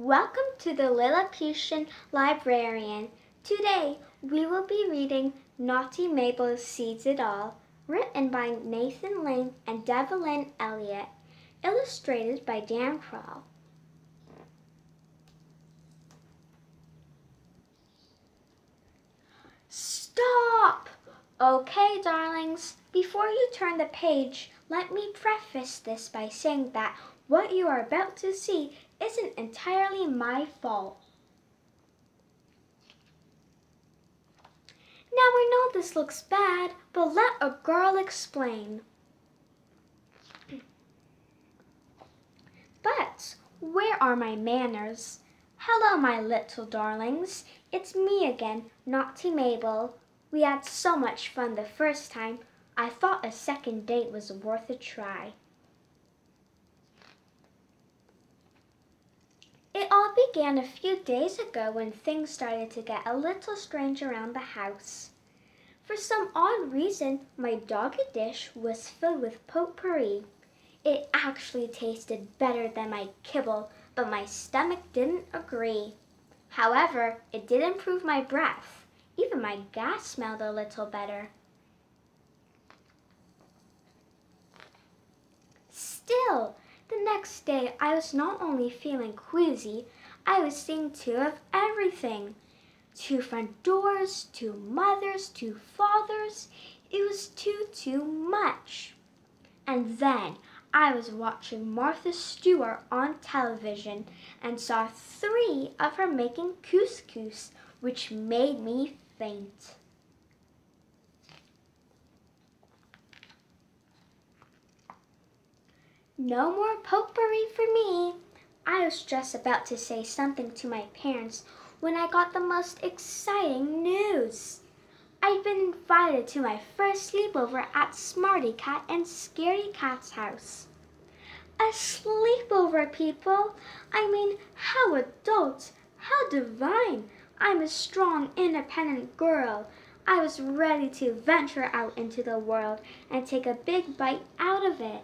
Welcome to the Lilliputian Librarian. Today we will be reading Naughty Mabel Sees It All, written by Nathan Lane and Devlin Elliot, illustrated by Krall. Stop! Okay, darlings, before you turn the page, let me preface this by saying that what you are about to see isn't entirely my fault. Now I know this looks bad, but let a girl explain. But where are my manners? Hello, my little darlings. It's me again, Naughty Mabel. We had so much fun the first time, I thought a second date was worth a try. It all began a few days ago when things started to get a little strange around the house. For some odd reason, my doggy dish was filled with potpourri. It actually tasted better than my kibble, but my stomach didn't agree. However, it did improve my breath. Even my gas smelled a little better. Still, the next day I was not only feeling queasy, I was seeing two of everything. Two front doors, two mothers, two fathers. It was too much. And then I was watching Martha Stewart on television and saw three of her making couscous, which made me faint. No more potpourri for me. I was just about to say something to my parents when I got the most exciting news. I'd been invited to my first sleepover at Smarty Cat and Scaredy Cat's house. A sleepover, people! I mean, how adult, how divine! I'm a strong, independent girl. I was ready to venture out into the world and take a big bite out of it.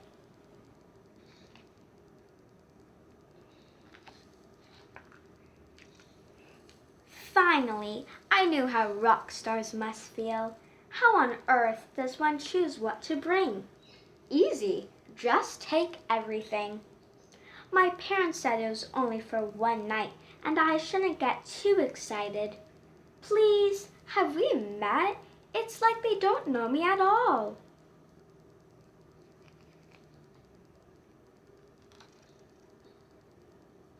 Finally, I knew how rock stars must feel. How on earth does one choose what to bring? Easy, just take everything. My parents said it was only for one night and I shouldn't get too excited. Please, have we met? It's like they don't know me at all.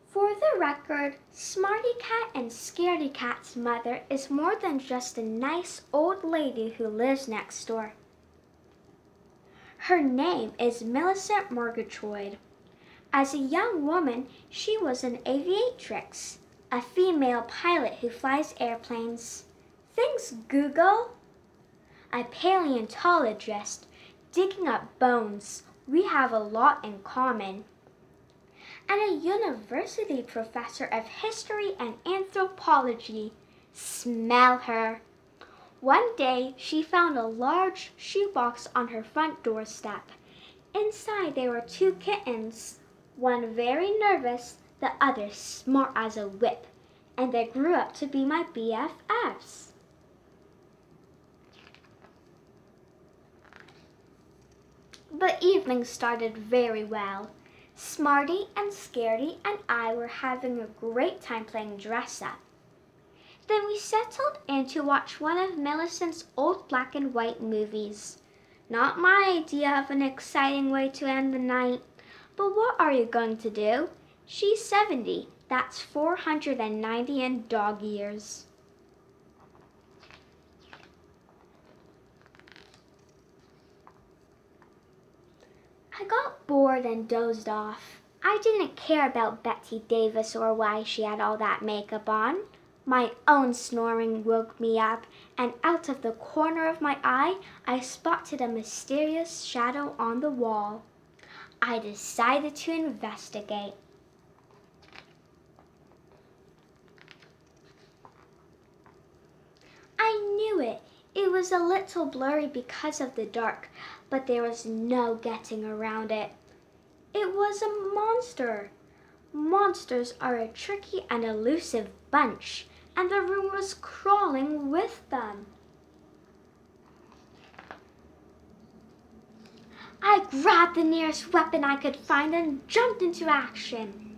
For the record, Smarty Cat and Scaredy Cat's mother is more than just a nice old lady who lives next door. Her name is Millicent Murgatroyd. As a young woman, she was an aviatrix, a female pilot who flies airplanes. Thanks, Google. A paleontologist, digging up bones. We have a lot in common. And a university professor of history and anthropology. Smell her. One day, she found a large shoebox on her front doorstep. Inside there were two kittens, one very nervous, the other smart as a whip, and they grew up to be my BFFs. The evening started very well. Smarty and Scaredy and I were having a great time playing dress up. Then we settled in to watch one of Millicent's old black and white movies. Not my idea of an exciting way to end the night. But what are you going to do? She's 70. That's 490 in dog years. I got bored and dozed off. I didn't care about Bette Davis or why she had all that makeup on. My own snoring woke me up, and out of the corner of my eye, I spotted a mysterious shadow on the wall. I decided to investigate. I knew it. It was a little blurry because of the dark, but there was no getting around it. It was a monster. Monsters are a tricky and elusive bunch, and the room was crawling with them. I grabbed the nearest weapon I could find and jumped into action.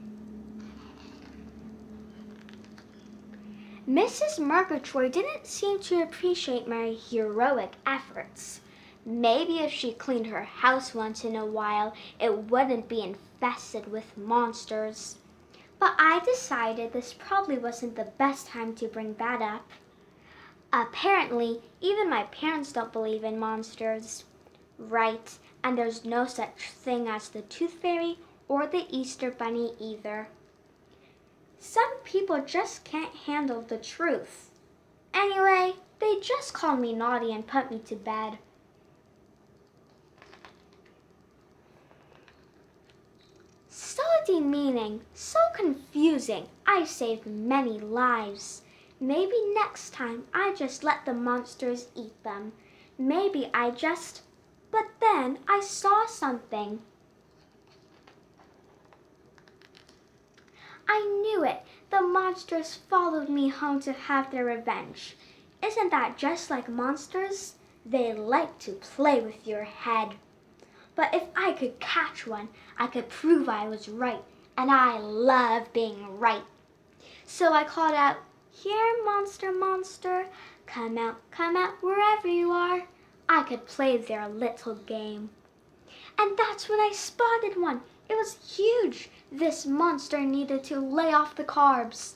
Mrs. Murgatroyd didn't seem to appreciate my heroic efforts. Maybe if she cleaned her house once in a while, it wouldn't be infested with monsters. But I decided this probably wasn't the best time to bring that up. Apparently, even my parents don't believe in monsters. Right, and there's no such thing as the Tooth Fairy or the Easter Bunny either. Some people just can't handle the truth. Anyway, they just called me naughty and put me to bed. So demeaning, so confusing. I saved many lives. Maybe next time I just let the monsters eat them. Maybe I just... But then I saw something. I knew it. The monsters followed me home to have their revenge. Isn't that just like monsters? They like to play with your head. But if I could catch one, I could prove I was right. And I love being right. So I called out, "Here, monster, monster, come out, wherever you are." I could play their little game. And that's when I spotted one. It was huge. This monster needed to lay off the carbs.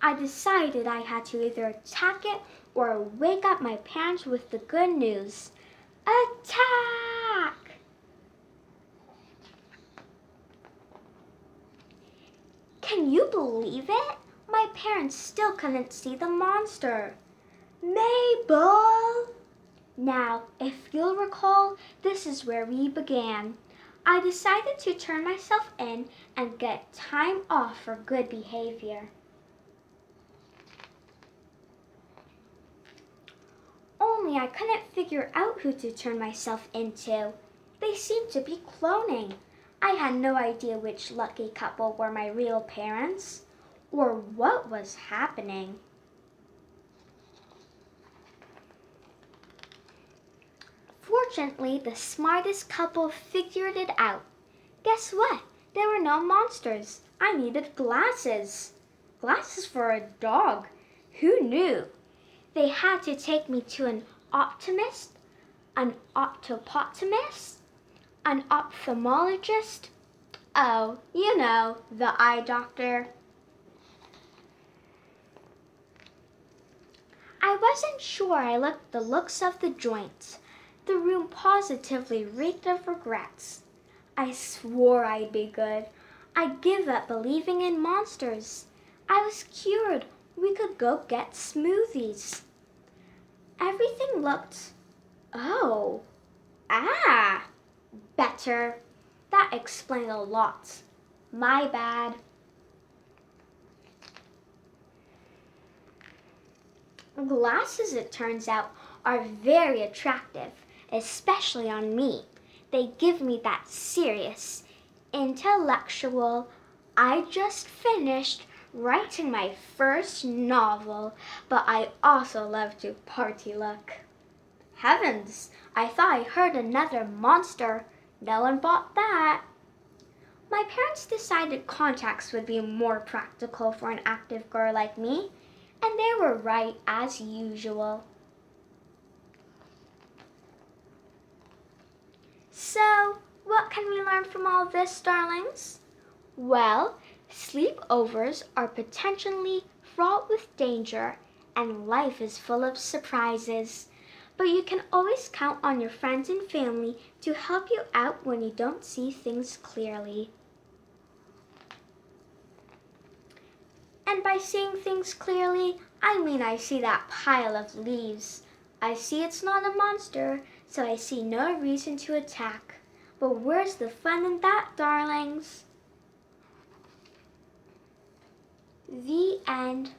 I decided I had to either attack it or wake up my parents with the good news. Attack! Can you believe it? My parents still couldn't see the monster. Mabel! Now, if you'll recall, this is where we began. I decided to turn myself in and get time off for good behavior. Only I couldn't figure out who to turn myself into. They seemed to be cloning. I had no idea which lucky couple were my real parents or what was happening. Fortunately, the smartest couple figured it out. Guess what? There were no monsters. I needed glasses. Glasses for a dog. Who knew? They had to take me to an optimist, an optopotamist, an ophthalmologist. Oh, you know, the eye doctor. I wasn't sure I liked the looks of the joints. The room positively reeked of regrets. I swore I'd be good. I'd give up believing in monsters. I was cured. We could go get smoothies. Everything looked, better. That explained a lot. My bad. Glasses, it turns out, are very attractive, especially on me. They give me that serious, intellectual, I just finished writing my first novel, but I also love to party look. Heavens, I thought I heard another monster. No one bought that. My parents decided contacts would be more practical for an active girl like me, and they were right as usual. So, what can we learn from all this, darlings? Well, sleepovers are potentially fraught with danger, and life is full of surprises. But you can always count on your friends and family to help you out when you don't see things clearly. And by seeing things clearly, I mean I see that pile of leaves. I see it's not a monster, so I see no reason to attack. But where's the fun in that, darlings? The end.